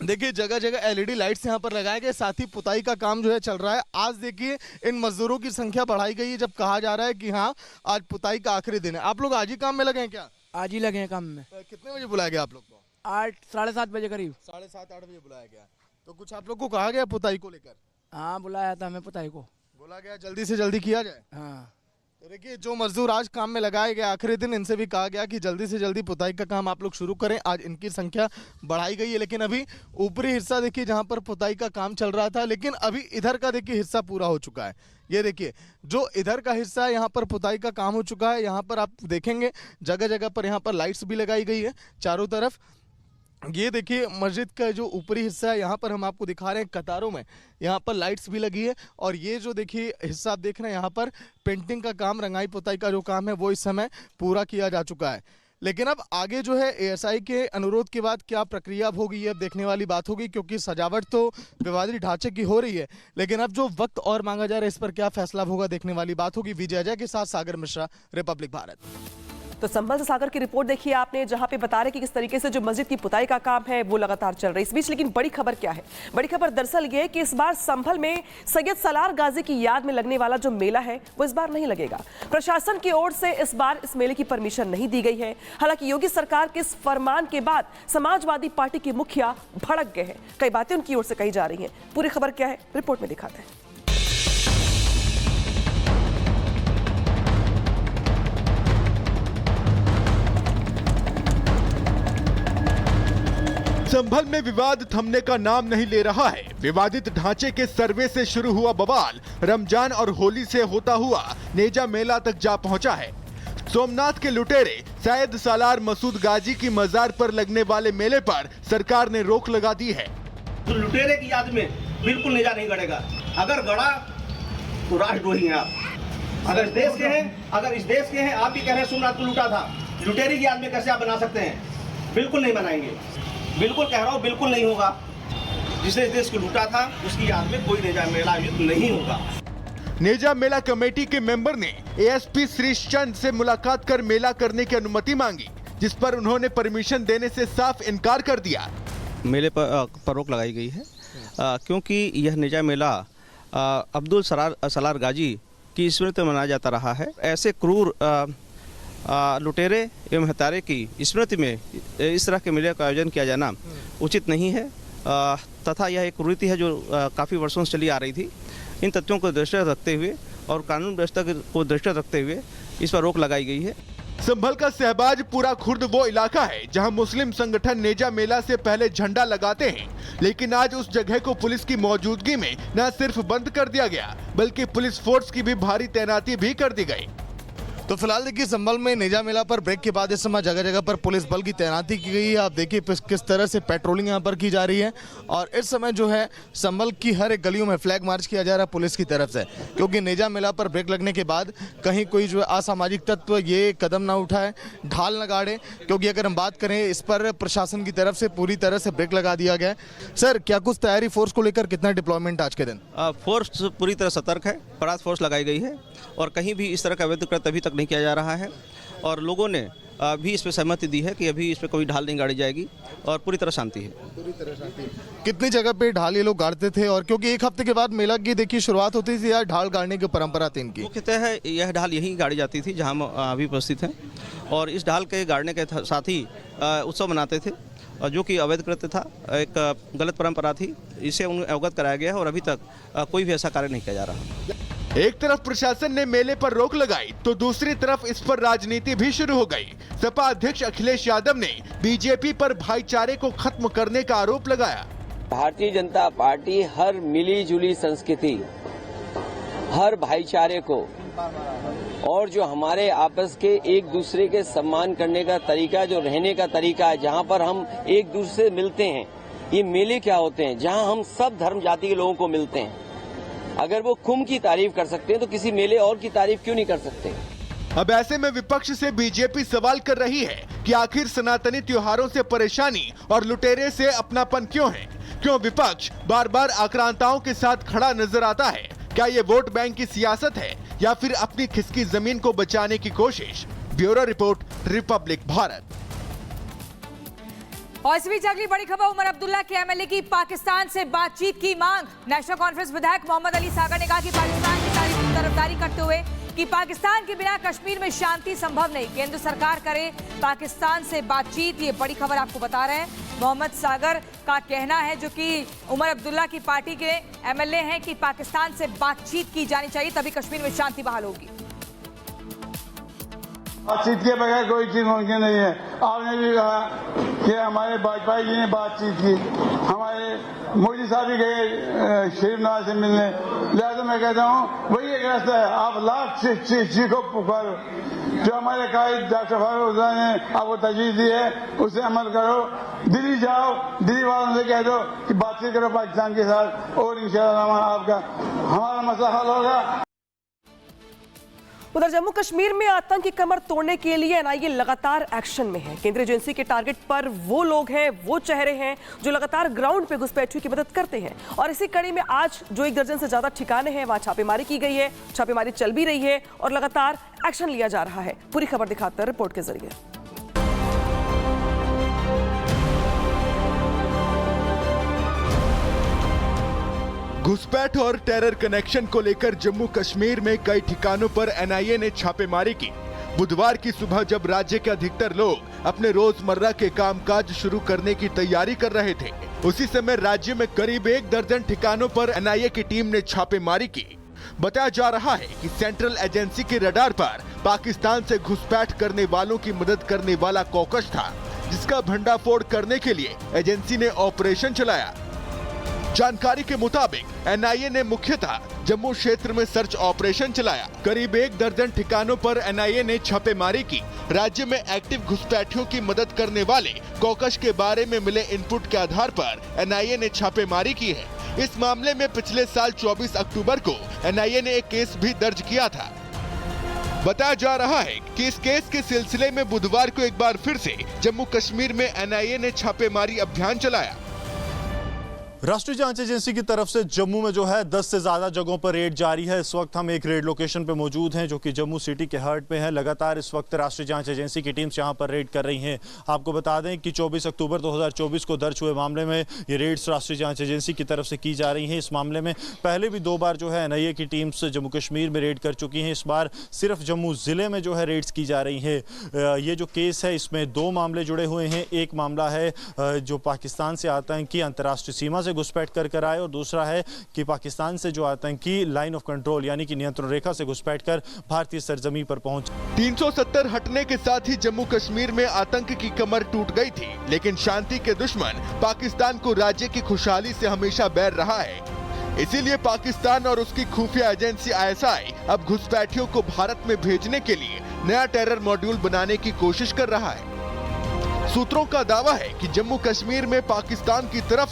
देखिए जगह जगह एलईडी लाइट्स यहाँ पर लगाए गए, साथ ही पुताई का काम जो है चल रहा है। आज देखिए इन मजदूरों की संख्या बढ़ाई गई है, जब कहा जा रहा है कि हाँ आज पुताई का आखिरी दिन है। आप लोग आज ही काम में लगे हैं क्या? आज ही लगे हैं काम में। कितने बजे बुलाया गया आप लोग को? 7:30 बजे करीब। 7:30-8 बजे बुलाया गया। तो कुछ आप लोग को कहा गया पुताई को लेकर? हाँ बुलाया था हमें पुताई को। बोला गया जल्दी से जल्दी किया जाए। हाँ तो देखिए जो मजदूर आज काम में लगाए गए आखिरी दिन, इनसे भी कहा गया कि जल्दी से जल्दी पुताई का काम आप लोग शुरू करें। आज इनकी संख्या बढ़ाई गई है, लेकिन अभी ऊपरी हिस्सा देखिए जहां पर पुताई का काम चल रहा था, लेकिन अभी इधर का देखिए हिस्सा पूरा हो चुका है। ये देखिए जो इधर का हिस्सा है यहाँ पर पुताई का काम हो चुका है। यहाँ पर आप देखेंगे जगह जगह पर यहाँ पर लाइट्स भी लगाई गई है चारों तरफ। ये देखिए मस्जिद का जो ऊपरी हिस्सा है यहाँ पर हम आपको दिखा रहे हैं, कतारों में यहाँ पर लाइट्स भी लगी है। और ये जो देखिए हिस्सा आप देख रहे हैं यहाँ पर पेंटिंग का काम, रंगाई पुताई का जो काम है वो इस समय पूरा किया जा चुका है। लेकिन अब आगे जो है एएसआई के अनुरोध के बाद क्या प्रक्रिया अब होगी, ये अब देखने वाली बात होगी, क्योंकि सजावट तो विवादित ढांचे की हो रही है, लेकिन अब जो वक्त और मांगा जा रहा है इस पर क्या फैसला होगा देखने वाली बात होगी। विजय अजय के साथ सागर मिश्रा, रिपब्लिक भारत। तो संभल से सागर की रिपोर्ट देखिए आपने, जहां पे बता रहे कि किस तरीके से जो मस्जिद की पुताई का काम है वो लगातार चल रहा है। इस बीच लेकिन बड़ी खबर क्या है? बड़ी खबर दरअसल ये है कि इस बार संभल में सैयद सलार गाजी की याद में लगने वाला जो मेला है वो इस बार नहीं लगेगा। प्रशासन की ओर से इस बार इस मेले की परमिशन नहीं दी गई है। हालांकि योगी सरकार के इस फरमान के बाद समाजवादी पार्टी के मुखिया भड़क गए हैं। कई बातें उनकी ओर से कही जा रही हैं। पूरी खबर क्या है रिपोर्ट में दिखाते हैं। संभल में विवाद थमने का नाम नहीं ले रहा है। विवादित ढांचे के सर्वे से शुरू हुआ बवाल रमजान और होली से होता हुआ नेजा मेला तक जा पहुंचा है। सोमनाथ के लुटेरे सैयद सालार मसूद गाजी की मजार पर लगने वाले मेले पर सरकार ने रोक लगा दी है। तो लुटेरे की याद में बिल्कुल नेजा नहीं गड़ेगा। अगर गड़ा तो राष्ट्रद्रोही हैं आप। अगर इस देश के हैं, आप भी कह रहे हैं सोमनाथ को लूटा था, लुटेरे की याद में कैसे आप बना सकते हैं? बिल्कुल नहीं बनाएंगे, बिल्कुल कह रहा हूँ, बिल्कुल नहीं होगा। जिसने इस देश को लूटा था उसकी याद में कोई नेजा मेला आयोजित नहीं होगा। नेजा मेला कमेटी के मेंबर ने एएसपी श्रीश चंद से मुलाकात कर मेला करने की अनुमति मांगी, जिस पर उन्होंने परमिशन देने से साफ इनकार कर दिया। मेले पर रोक लगाई गई है क्योंकि यह नेजा मेला अब्दुल सलार गाजी की स्मृति में मनाया जाता रहा है। ऐसे क्रूर लुटेरे एवं हत्यारे की स्मृति में इस तरह के मेले का आयोजन किया जाना उचित नहीं है तथा यह एक कुरीति है जो काफ़ी वर्षों से चली आ रही थी। इन तथ्यों को दृष्टि रखते हुए और कानून व्यवस्था को दृष्टि रखते हुए इस पर रोक लगाई गई है। संभल का सहबाजपुरा खुर्द वो इलाका है जहां मुस्लिम संगठन नेजा मेला से पहले झंडा लगाते हैं, लेकिन आज उस जगह को पुलिस की मौजूदगी में न सिर्फ बंद कर दिया गया बल्कि पुलिस फोर्स की भी भारी तैनाती भी कर दी गई। तो फिलहाल देखिए संभल में नेजा मेला पर ब्रेक के बाद इस समय जगह जगह पर पुलिस बल की तैनाती की गई है। आप देखिए किस तरह से पेट्रोलिंग यहाँ पर की जा रही है और इस समय जो है संभल की हर एक गलियों में फ्लैग मार्च किया जा रहा है पुलिस की तरफ से, क्योंकि नेजा मेला पर ब्रेक लगने के बाद कहीं कोई जो है असामाजिक तत्व ये कदम ना उठाए, ढाल न गाड़े, क्योंकि अगर हम बात करें इस पर प्रशासन की तरफ से पूरी तरह से ब्रेक लगा दिया गया है। सर क्या कुछ तैयारी, फोर्स को लेकर कितना डिप्लॉयमेंट आज के दिन? फोर्स पूरी तरह सतर्क है, परात फोर्स लगाई गई है और कहीं भी इस तरह का अवैध कृत्य अभी तक नहीं किया जा रहा है और लोगों ने भी इस पर सहमति दी है कि अभी इस पर कोई ढाल नहीं गाड़ी जाएगी और पूरी तरह शांति है। पूरी तरह शांति। कितनी जगह पे ढाल ये लोग गाड़ते थे? और क्योंकि एक हफ्ते के बाद मेला की देखिए शुरुआत होती थी, यार ढाल गाड़ने की परंपरा थी इनकी। मुख्यतः यह ढाल यहीं गाड़ी जाती थी जहाँ हम अभी उपस्थित हैं और इस ढाल के गाड़ने के साथ ही उत्सव मनाते थे जो कि अवैध कृत्य था, एक गलत परंपरा थी। इसे उन्हें अवगत कराया गया है और अभी तक कोई भी ऐसा कार्य नहीं किया जा रहा। एक तरफ प्रशासन ने मेले पर रोक लगाई तो दूसरी तरफ इस पर राजनीति भी शुरू हो गई। सपा अध्यक्ष अखिलेश यादव ने बीजेपी पर भाईचारे को खत्म करने का आरोप लगाया। भारतीय जनता पार्टी हर मिली जुली संस्कृति, हर भाईचारे को और जो हमारे आपस के एक दूसरे के सम्मान करने का तरीका, जो रहने का तरीका है, जहां पर हम एक दूसरे से मिलते हैं, ये मेले क्या होते हैं जहां हम सब धर्म जाति के लोगों को मिलते हैं। अगर वो कुंभ की तारीफ कर सकते हैं तो किसी मेले और की तारीफ क्यों नहीं कर सकते? अब ऐसे में विपक्ष से बीजेपी सवाल कर रही है कि आखिर सनातनी त्योहारों से परेशानी और लुटेरे से अपनापन क्यों है? क्यों विपक्ष बार बार आक्रांताओं के साथ खड़ा नजर आता है? क्या ये वोट बैंक की सियासत है या फिर अपनी खिसकी जमीन को बचाने की कोशिश? Bureau report, Republic Bharat. और इस बीच अगली बड़ी खबर, उमर अब्दुल्ला के एमएलए की पाकिस्तान से बातचीत की मांग। नेशनल कॉन्फ्रेंस विधायक मोहम्मद अली सागर ने कहा कि पाकिस्तान की तारीफ की तरफदारी करते हुए कि पाकिस्तान के बिना कश्मीर में शांति संभव नहीं, केंद्र सरकार करे पाकिस्तान से बातचीत। ये बड़ी खबर आपको बता रहे हैं। मोहम्मद सागर का कहना है, जो कि उमर अब्दुल्ला की पार्टी के एमएलए हैं, कि पाकिस्तान से बातचीत की जानी चाहिए, तभी कश्मीर में शांति बहाल होगी। बातचीत के बगैर कोई चीज मुमकिन नहीं है। आपने भी कहा कि हमारे वाजपेयी जी ने बातचीत की, हमारे मोदी साहब भी गए शरीफ नवाज से मिलने। लिहाजा मैं कहता हूँ वही एक रास्ता है। आप लाख चीज को पुकारो, जो हमारे कायद डॉक्टर फारूक ने आपको तजवीज दी है उसे अमल करो। दिल्ली जाओ, दिल्ली वालों से कह दो कि बातचीत करो पाकिस्तान के साथ, और इंशाअल्लाह आपका हमारा मसला हल होगा। उधर जम्मू कश्मीर में आतंक की कमर तोड़ने के लिए एनआईए लगातार एक्शन में है। केंद्रीय एजेंसी के टारगेट पर वो लोग हैं, वो चेहरे हैं जो लगातार ग्राउंड पे घुसपैठियों की मदद करते हैं। और इसी कड़ी में आज जो 1 दर्जन से ज्यादा ठिकाने हैं वहां छापेमारी की गई है। छापेमारी चल भी रही है और लगातार एक्शन लिया जा रहा है। पूरी खबर दिखाते हैं रिपोर्ट के जरिए। घुसपैठ और टेरर कनेक्शन को लेकर जम्मू कश्मीर में कई ठिकानों पर एनआईए ने छापेमारी की। बुधवार की सुबह जब राज्य के अधिकतर लोग अपने रोजमर्रा के कामकाज शुरू करने की तैयारी कर रहे थे, उसी समय राज्य में करीब 1 दर्जन ठिकानों पर एनआईए की टीम ने छापेमारी की। बताया जा रहा है कि सेंट्रल एजेंसी के रडार पर पाकिस्तान से घुसपैठ करने वालों की मदद करने वाला कॉकस था, जिसका भंडाफोड़ करने के लिए एजेंसी ने ऑपरेशन चलाया। जानकारी के मुताबिक एनआईए ने मुख्यतः जम्मू क्षेत्र में सर्च ऑपरेशन चलाया। करीब 1 दर्जन ठिकानों पर एनआईए ने छापेमारी की। राज्य में एक्टिव घुसपैठियों की मदद करने वाले कॉकस के बारे में मिले इनपुट के आधार पर एनआईए ने छापेमारी की है। इस मामले में पिछले साल 24 अक्टूबर को एनआईए ने एक केस भी दर्ज किया था। बताया जा रहा है कि इस केस के सिलसिले में बुधवार को एक बार फिर से जम्मू कश्मीर में एनआईए ने छापेमारी अभियान चलाया। राष्ट्रीय जांच एजेंसी की तरफ से जम्मू में जो है 10 से ज्यादा जगहों पर रेड जारी है। इस वक्त हम एक रेड लोकेशन पर मौजूद हैं जो कि जम्मू सिटी के हार्ट में है। लगातार इस वक्त राष्ट्रीय जांच एजेंसी की टीम्स यहां पर रेड कर रही हैं। आपको बता दें कि 24 अक्टूबर 2024 को दर्ज हुए मामले में ये रेड्स राष्ट्रीय जांच एजेंसी की तरफ से की जा रही हैं। इस मामले में पहले भी 2 बार जो है एनआईए की टीम्स जम्मू कश्मीर में रेड कर चुकी हैं। इस बार सिर्फ जम्मू जिले में जो है रेड्स की जा रही है। ये जो केस है इसमें 2 मामले जुड़े हुए हैं। एक मामला है जो पाकिस्तान से आतंकी अंतर्राष्ट्रीय सीमा से घुसपैठ कर आए, और दूसरा है कि पाकिस्तान से जो आतंकी लाइन ऑफ कंट्रोल यानी कि नियंत्रण रेखा से घुसपैठ कर भारतीय सरजमी पर पहुंचे। 370 हटने के साथ ही जम्मू कश्मीर में आतंक की कमर टूट गई थी, लेकिन शांति के दुश्मन पाकिस्तान को राज्य की खुशहाली से हमेशा बैर रहा है। इसीलिए पाकिस्तान और उसकी खुफिया एजेंसी आईएसआई अब घुसपैठियों को भारत में भेजने के लिए नया टेरर मॉड्यूल बनाने की कोशिश कर रहा है। सूत्रों का दावा है कि जम्मू कश्मीर में पाकिस्तान की तरफ